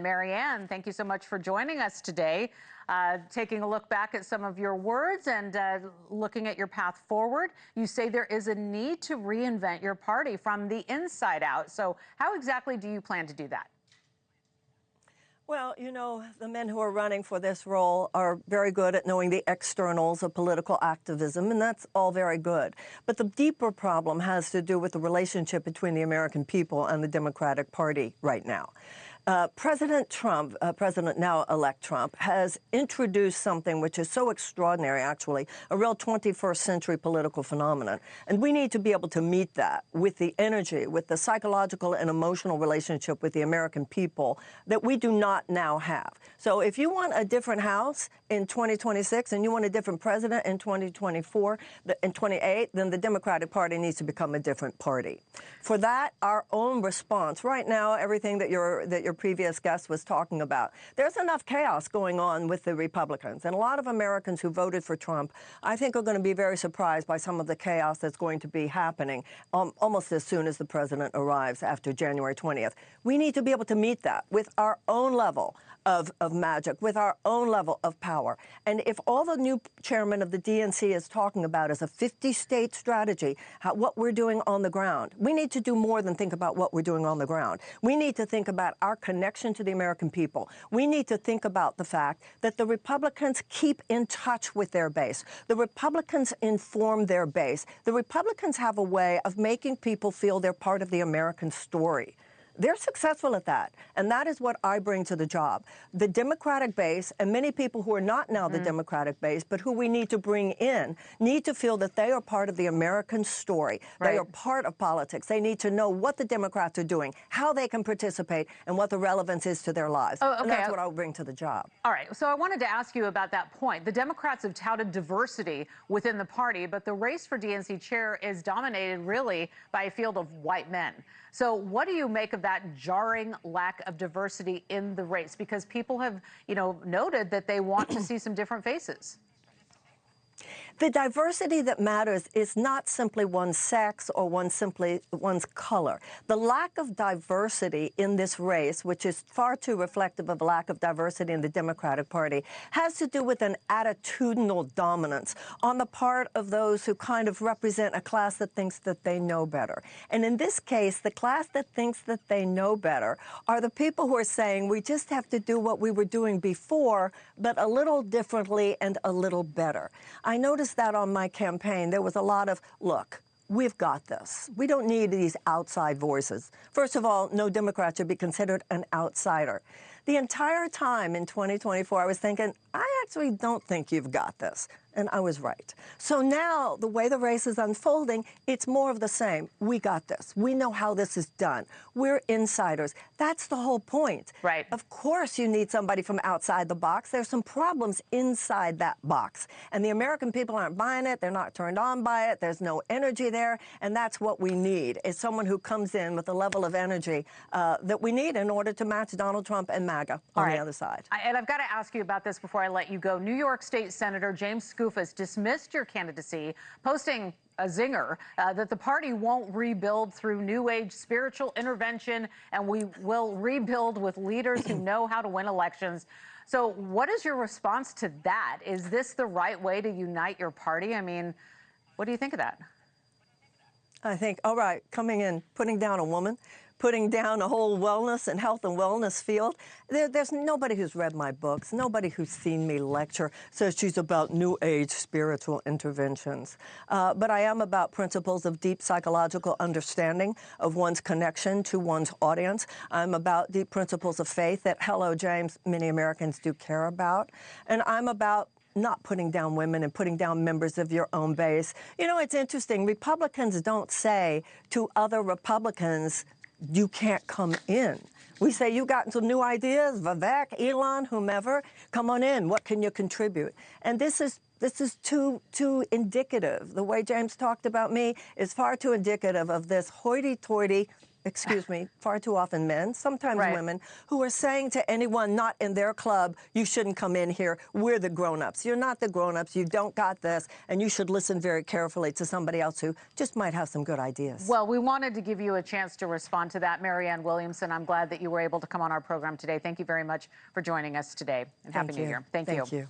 Marianne, thank you so much for joining us today. Taking a look back at some of your words and looking at your path forward, you say there is a need to reinvent your party from the inside out. So how exactly do you plan to do that? Well, you know, the men who are running for this role are very good at knowing the externals of political activism, and that's all very good. But the deeper problem has to do with the relationship between the American people and the Democratic Party right now. President Trump, President now-elect Trump, has introduced something which is so extraordinary, actually, a real 21st century political phenomenon. And we need to be able to meet that with the energy, with the psychological and emotional relationship with the American people that we do not now have. So if you want a different House in 2026 and you want a different president in 2024, in 28, then the Democratic Party needs to become a different party. For that, our own response, right now, everything that your previous guest was talking about, there's enough chaos going on with the Republicans. And a lot of Americans who voted for Trump, I think, are going to be very surprised by some of the chaos that's going to be happening almost as soon as the president arrives after January 20th. We need to be able to meet that with our own level of magic, with our own level of power. And if all the new chairman of the DNC is talking about is a 50-state strategy, what we're doing on the ground, we need to do more than think about what we're doing on the ground. We need to think about our connection to the American people. We need to think about the fact that the Republicans keep in touch with their base. The Republicans inform their base. The Republicans have a way of making people feel they're part of the American story. They're successful at that, and that is what I bring to the job. The Democratic base, and many people who are not now the Democratic base, but who we need to bring in, need to feel that they are part of the American story. Right. They are part of politics. They need to know what the Democrats are doing, how they can participate, and what the relevance is to their lives. Oh, okay. And that's what I'll bring to the job. All right, so I wanted to ask you about that point. The Democrats have touted diversity within the party, but the race for DNC chair is dominated really by a field of white men. So what do you make of that jarring lack of diversity in the race? Because people have, noted that they want to see some different faces. The diversity that matters is not simply one's sex or one's color. The lack of diversity in this race, which is far too reflective of a lack of diversity in the Democratic Party, has to do with an attitudinal dominance on the part of those who kind of represent a class that thinks that they know better. And in this case, the class that thinks that they know better are the people who are saying we just have to do what we were doing before, but a little differently and a little better. I noticed that on my campaign. There was a lot of, look, we've got this. We don't need these outside voices. First of all, no Democrat should be considered an outsider. The entire time in 2024, I was thinking, I actually don't think you've got this. And I was right. So now, the way the race is unfolding, it's more of the same. We got this. We know how this is done. We're insiders. That's the whole point. Right. Of course you need somebody from outside the box. There's some problems inside that box. And the American people aren't buying it. They're not turned on by it. There's no energy there. And that's what we need, is someone who comes in with a level of energy that we need in order to match Donald Trump and MAGA on the other side. And I've got to ask you about this before I let you go. New York State Senator James Skoufis dismissed your candidacy, posting a zinger that the party won't rebuild through New Age spiritual intervention, and we will rebuild with leaders who know how to win elections. So what is your response to that? Is this the right way to unite your party? I mean, what do you think of that? I think, all right, coming in, putting down a woman, putting down a whole wellness and health and wellness field. There's nobody who's read my books, nobody who's seen me lecture says she's about New Age spiritual interventions. But I am about principles of deep psychological understanding of one's connection to one's audience. I'm about deep principles of faith that, hello, James, many Americans do care about. And I'm about not putting down women and putting down members of your own base. You know, it's interesting. Republicans don't say to other Republicans, you can't come in. We say, you got some new ideas, Vivek, Elon, whomever, come on in. What can you contribute? And this is too indicative. The way James talked about me is far too indicative of this hoity-toity excuse me, far too often men, sometimes Right. women, who are saying to anyone not in their club, you shouldn't come in here, we're the grown-ups. You're not the grown-ups, you don't got this, and you should listen very carefully to somebody else who just might have some good ideas. Well, we wanted to give you a chance to respond to that, Marianne Williamson. I'm glad that you were able to come on our program today. Thank you very much for joining us today, and Happy New Year. Thank you. Thank you.